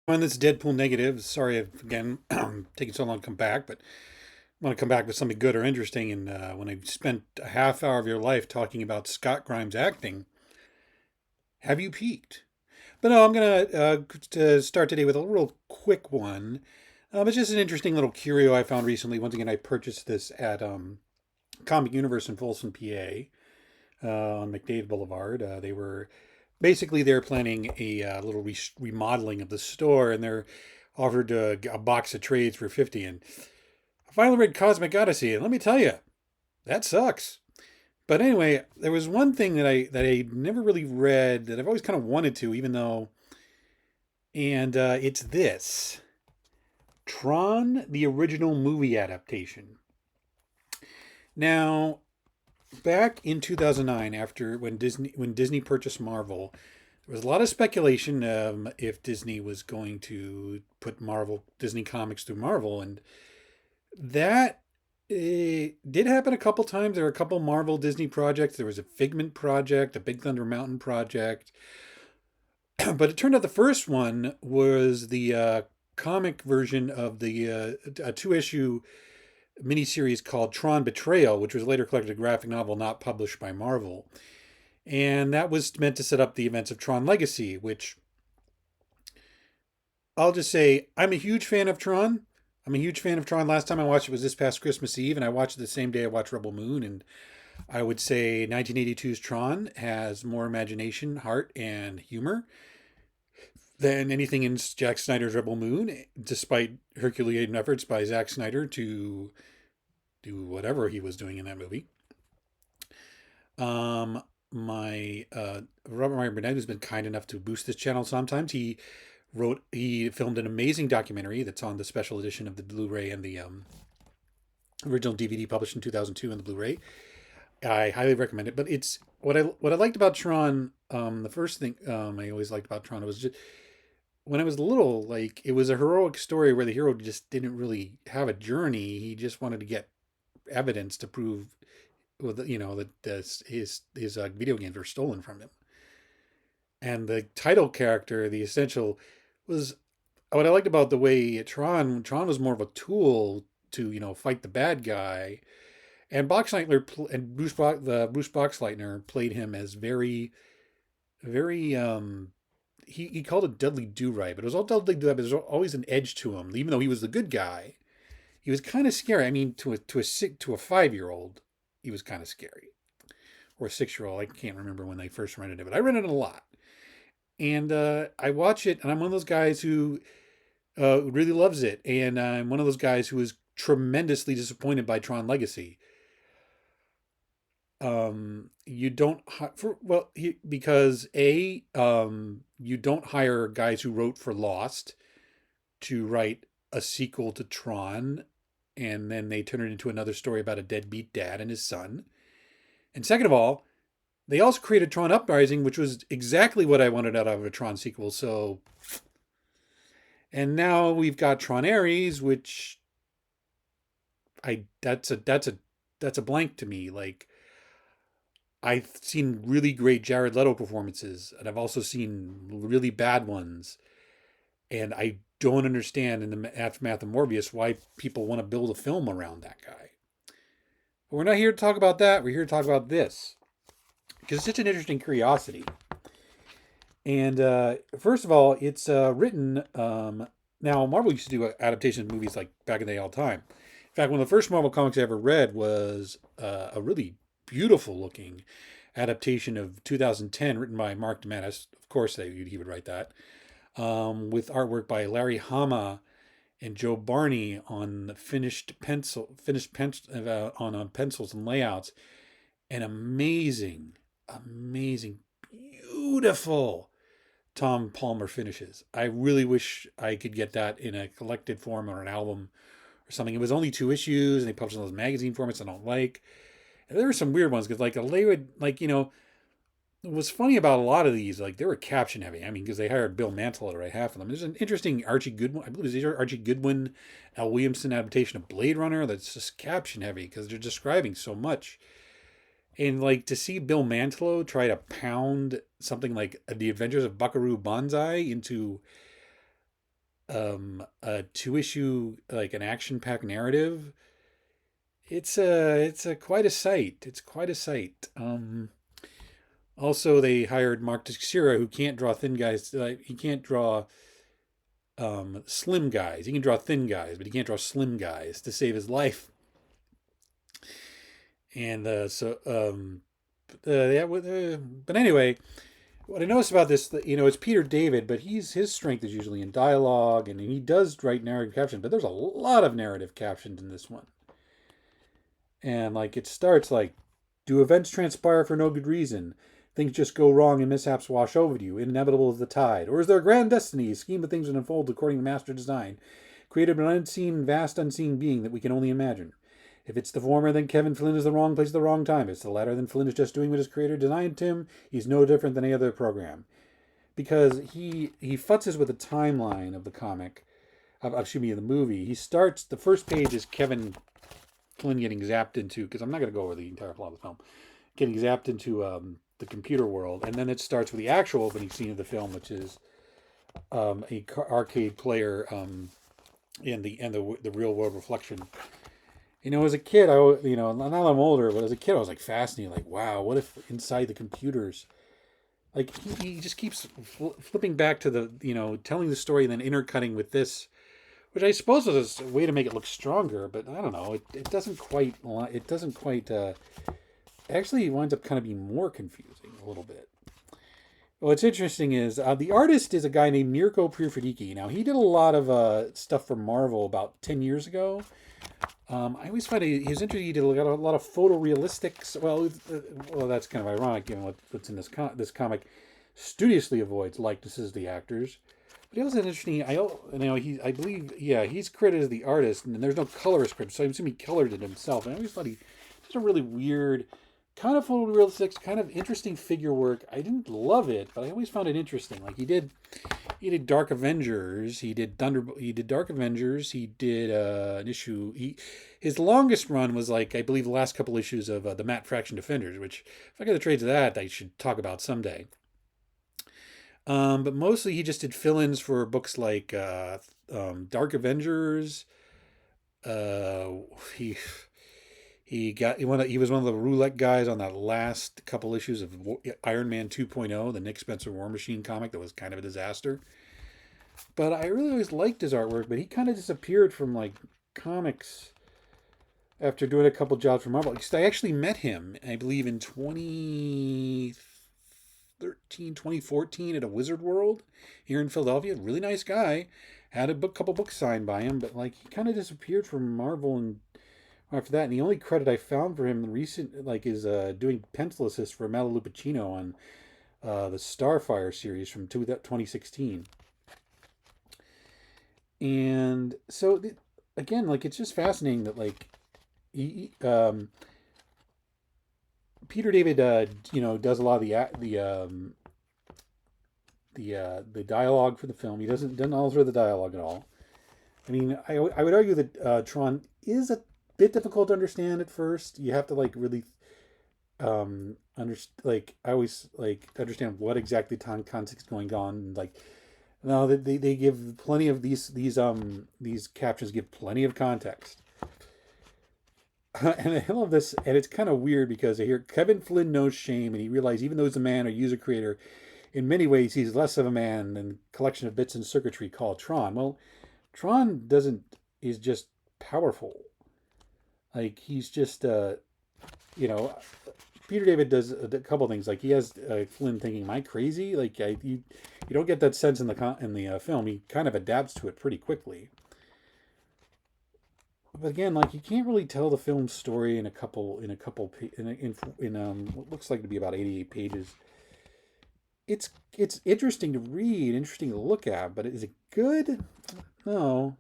On this Deadpool negative, sorry again taking so long to come back, but I want to come back with something good or interesting. And when I spent a half hour of your life talking about Scott Grimes acting, have you peaked? But no, I'm gonna to start today with a real quick one. It's just an interesting little curio I found recently. Once again, I purchased this at Comic Universe in Folsom, PA, on McDade Boulevard. They were basically they're planning a little remodeling of the store, and they're offered a box of trades for 50. And I finally read Cosmic Odyssey, and let me tell you, that sucks. But anyway, there was one thing that I never really read that I've always kind of wanted to, even though, and it's this Tron, the original movie adaptation. Now, back in 2009, after when Disney purchased Marvel, there was a lot of speculation if Disney was going to put Marvel Disney Comics through Marvel, and that did happen a couple times. There were a couple Marvel Disney projects. There was a Figment project, a Big Thunder Mountain project, but it turned out the first one was the comic version of the a two-issue miniseries called Tron Betrayal, which was later collected a graphic novel not published by Marvel. And that was meant to set up the events of Tron Legacy, which I'll just say I'm a huge fan of Tron. I'm a huge fan of Tron. Last time I watched it was this past Christmas Eve, and I watched it the same day I watched Rebel Moon. And I would say 1982's Tron has more imagination, heart, and humor than anything in Zack Snyder's Rebel Moon, despite Herculean efforts by Zack Snyder to do whatever he was doing in that movie. My Robert Meyer Burnett, who's been kind enough to boost this channel sometimes, he filmed an amazing documentary that's on the special edition of the Blu-ray and the original DVD published in 2002 and the Blu-ray. I highly recommend it. But it's what I liked about Tron. The first thing I always liked about Tron was just when I was little, like it was a heroic story where the hero just didn't really have a journey. He just wanted to get evidence to prove, well, that his video games were stolen from him. And the title character, the essential, was what I liked about the way Tron was more of a tool to fight the bad guy, and Boxleitner and Bruce Boxleitner played him as very, very he called it Dudley Do Right, but it was all Dudley Do Right, but there's always an edge to him. Even though he was the good guy, he was kind of scary. I mean, to a 5-year-old, he was kind of scary, or a 6-year-old. I can't remember when they first rented it, but I rented it a lot, and I watch it, and I'm one of those guys who really loves it, and I'm one of those guys who is tremendously disappointed by Tron Legacy. You don't because you don't hire guys who wrote for Lost to write a sequel to Tron, and then they turn it into another story about a deadbeat dad and his son. And second of all, they also created Tron Uprising, which was exactly what I wanted out of a Tron sequel. So, and now we've got Tron Ares, which that's a blank to me. Like, I've seen really great Jared Leto performances, and I've also seen really bad ones. And I don't understand in the aftermath of Morbius why people want to build a film around that guy. But we're not here to talk about that. We're here to talk about this because it's such an interesting curiosity. And first of all, it's written. Now, Marvel used to do adaptation movies like back in the day all the time. In fact, one of the first Marvel comics I ever read was a really beautiful looking adaptation of 2010 written by Mark Damanis. Of course, he would write that. With artwork by Larry Hama and Joe Barney on on pencils and layouts, and amazing, beautiful Tom Palmer finishes. I really wish I could get that in a collected form or an album or something. It was only 2 issues, and they published in those magazine formats I don't like. And there were some weird ones because they would what's funny about a lot of these, like they were caption heavy. I mean, because they hired Bill Mantle to write half of them. There's an interesting Archie Goodwin, I believe it's Archie Goodwin, Al Williamson adaptation of Blade Runner that's just caption heavy because they're describing so much. And like to see Bill Mantlo try to pound something like The Adventures of Buckaroo Banzai into a 2 issue, like an action-packed narrative. It's a quite a sight. It's quite a sight. Also, they hired Mark Teixeira, who can't draw thin guys. He can't draw slim guys. He can draw thin guys, but he can't draw slim guys to save his life. And yeah. But anyway, what I noticed about this, it's Peter David, but his strength is usually in dialogue, and he does write narrative captions. But there's a lot of narrative captions in this one, and like it starts like, "Do events transpire for no good reason? Things just go wrong and mishaps wash over you. Inevitable as the tide. Or is there a grand destiny, a scheme of things that unfold according to master design, created by an unseen, vast, unseen being that we can only imagine? If it's the former, then Kevin Flynn is the wrong place at the wrong time. If it's the latter, then Flynn is just doing what his creator designed him. He's no different than any other program." Because he futzes with the timeline of the comic, excuse me, of the movie. He starts, the first page is Kevin Flynn getting zapped into, because I'm not going to go over the entire plot of the film, getting zapped into the computer world, and then it starts with the actual opening scene of the film, which is a arcade player in the real world reflection. As a kid, now that I'm older, but as a kid, I was like fascinated, like, wow, what if inside the computers, like he just keeps flipping back to the, telling the story and then intercutting with this, which I suppose was a way to make it look stronger, but I don't know, it doesn't quite, actually it winds up kind of being more confusing a little bit. What's interesting is the artist is a guy named Mirco Pierfredici. Now, he did a lot of stuff for Marvel about 10 years ago. I always find he was interesting. He did a lot of photorealistics. Well, that's kind of ironic given what's in this comic. Studiously avoids likenesses of the actors. But he also interesting. I believe, yeah, he's credited as the artist, and there's no colorist credit, so I assume he colored it himself. And I always thought he did a really weird, kind of photorealistic, kind of interesting figure work. I didn't love it, but I always found it interesting. Like he did Dark Avengers. He did Dark Avengers. He did an issue. His longest run was like, I believe, the last couple issues of the Matt Fraction Defenders, which if I get the trades of that, I should talk about someday. But mostly he just did fill-ins for books like Dark Avengers. He was one of the roulette guys on that last couple issues of Iron Man 2.0, the Nick Spencer War Machine comic that was kind of a disaster. But I really always liked his artwork, but he kind of disappeared from like comics after doing a couple jobs for Marvel. I actually met him, I believe, in 2014 at a Wizard World here in Philadelphia. Really nice guy. Had a couple books signed by him, but like he kind of disappeared from Marvel and after that. And the only credit I found for him is doing pencil assist for Matt Lupacino on the Starfire series from 2016. And so again, like it's just fascinating that like Peter David does a lot of the dialogue for the film. He doesn't alter the dialogue at all. I mean, I would argue that Tron is a bit difficult to understand at first. You have to like really understand what exactly time context is going on. And, like, no, they give plenty of these captions give plenty of context. And I love this, and it's kind of weird because I hear Kevin Flynn knows shame, and he realizes even though he's a man or user creator, in many ways he's less of a man than a collection of bits and circuitry called Tron. Well, Tron is just powerful. Like he's just Peter David does a couple things. Like he has Flynn thinking, "Am I crazy?" Like you don't get that sense in the film. He kind of adapts to it pretty quickly. But again, like you can't really tell the film story in what looks like to be about 88 pages. It's interesting to read, interesting to look at, but is it good? No.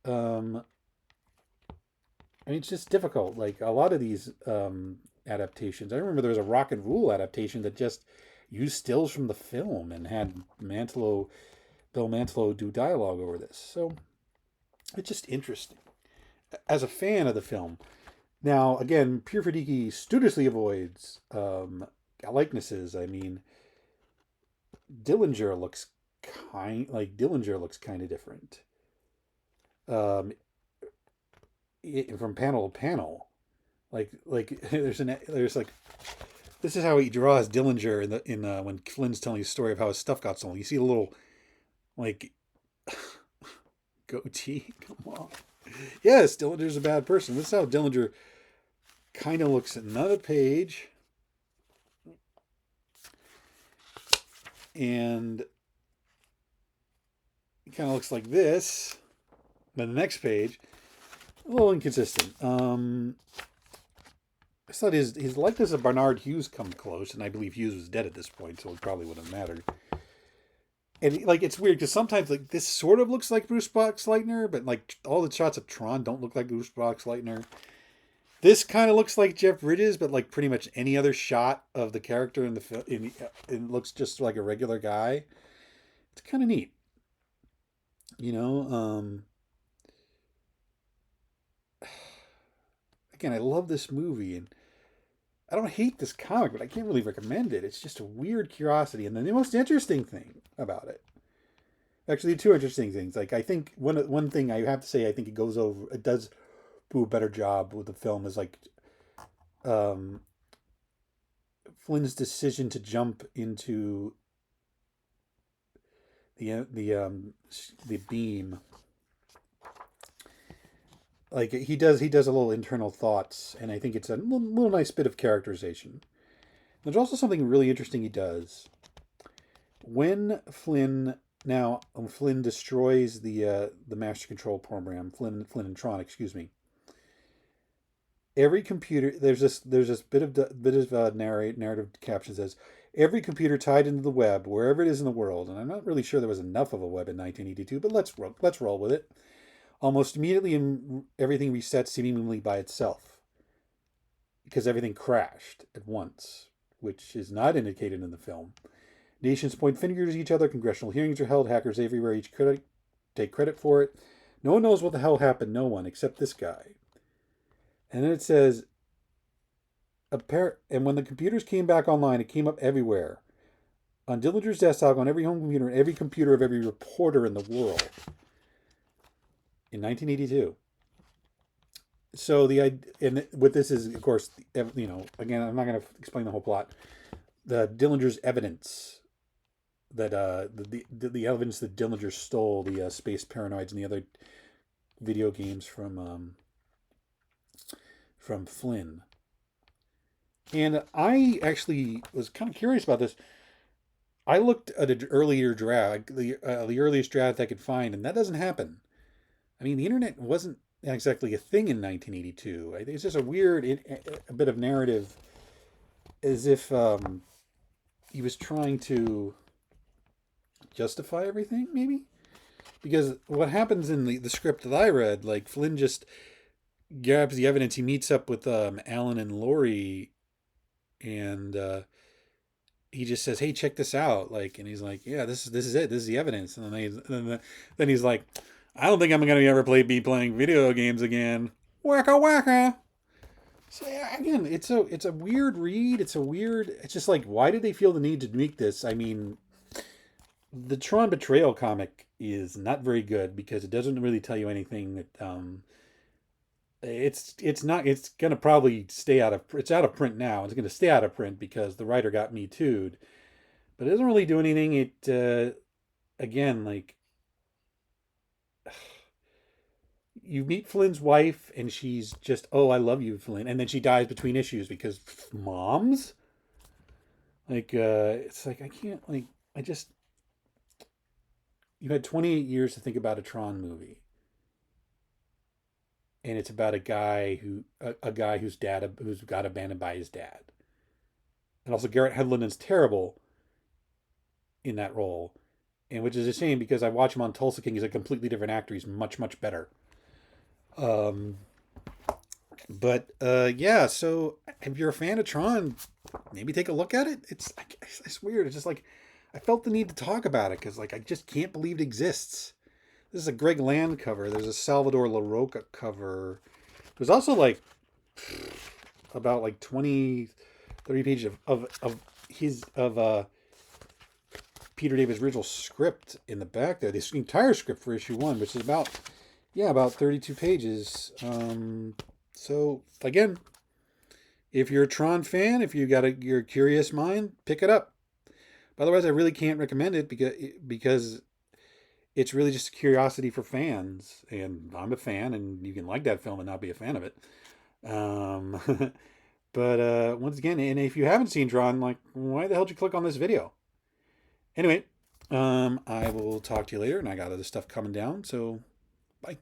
I mean, it's just difficult. Like a lot of these adaptations. I remember there was a Rock and Rule adaptation that just used stills from the film and had Bill Mantlo do dialogue over this. So it's just interesting. As a fan of the film. Now, again, Pierfredici studiously avoids likenesses. I mean, Dillinger looks like Dillinger looks kind of different. From panel to panel, like there's like, this is how he draws Dillinger in when Flynn's telling his story of how his stuff got stolen. You see a little like goatee. Come on. Yes, Dillinger's a bad person. This is how Dillinger kind of looks at another page. And it kind of looks like this. Then the next page, a little inconsistent. I thought his likeness of Barnard Hughes come close, and I believe Hughes was dead at this point, so it probably wouldn't have mattered. And like, it's weird because sometimes like this sort of looks like Bruce Boxleitner, but like all the shots of Tron don't look like Bruce Boxleitner. This kind of looks like Jeff Bridges, but like pretty much any other shot of the character in the film, it looks just like a regular guy. It's kind of neat, you know. Again, I love this movie, and I don't hate this comic, but I can't really recommend it. It's just a weird curiosity. And then the most interesting thing about it, actually, two interesting things. Like, I think one thing I have to say, I think it does do a better job with the film, is like Flynn's decision to jump into the beam. Like, he does a little internal thoughts, and I think it's a little nice bit of characterization. There's also something really interesting he does. When Flynn destroys the Master Control program, Flynn and Tron, excuse me. Every computer, there's this bit of narrative caption says, every computer tied into the web, wherever it is in the world, and I'm not really sure there was enough of a web in 1982, but let's roll with it. Almost immediately, everything resets seemingly by itself, because everything crashed at once, which is not indicated in the film. Nations point fingers at each other. Congressional hearings are held. Hackers everywhere take credit for it. No one knows what the hell happened. No one, except this guy. And then it says, and when the computers came back online, it came up everywhere. On Dillinger's desktop, on every home computer, and every computer of every reporter in the world. In 1982. So what this is, of course, you know, again, I'm not going to explain the whole plot. The Dillinger's evidence that the evidence that Dillinger stole the Space Paranoids and the other video games from Flynn. And I actually was kind of curious about this. I looked at an earlier draft, the earliest draft I could find, and that doesn't happen. I mean, the internet wasn't exactly a thing in 1982. I think it's just a bit of narrative, as if he was trying to justify everything, maybe? Because what happens in the script that I read, like, Flynn just grabs the evidence. He meets up with Alan and Lori, and he just says, "Hey, check this out!" Like, and he's like, "Yeah, this is it. This is the evidence." And then he's like, "I don't think I'm going to ever be playing video games again." Wacka wacka. So yeah, again, it's a weird read. It's just like, why did they feel the need to make this? I mean, the Tron Betrayal comic is not very good because it doesn't really tell you anything that it's gonna probably it's out of print now. It's gonna stay out of print because the writer got Me Too'd. But it doesn't really do anything. It again, like, you meet Flynn's wife and she's just, "Oh, I love you, Flynn," and then she dies between issues because moms. Like, it's like, I can't, like, you had 28 years to think about a Tron movie. And it's about a guy who's got abandoned by his dad. And also Garrett Hedlund's terrible in that role. And which is a shame because I watch him on Tulsa King. He's a completely different actor. He's much, much better. Yeah, so if you're a fan of Tron, maybe take a look at it. It's weird. It's just like, I felt the need to talk about it because, like, I just can't believe it exists. This is a Greg Land cover. There's a Salvador LaRocca cover. There's also like about like 20, 30 pages of Peter David's original script in the back there. This entire script for issue 1, which is about 32 pages. So again, if you're a Tron fan, if you got your curious mind, pick it up. But otherwise, I really can't recommend it because it's really just a curiosity for fans, and I'm a fan, and you can like that film and not be a fan of it. But once again, and if you haven't seen Tron, like, why the hell did you click on this video? Anyway, I will talk to you later, and I got other stuff coming down, so bye.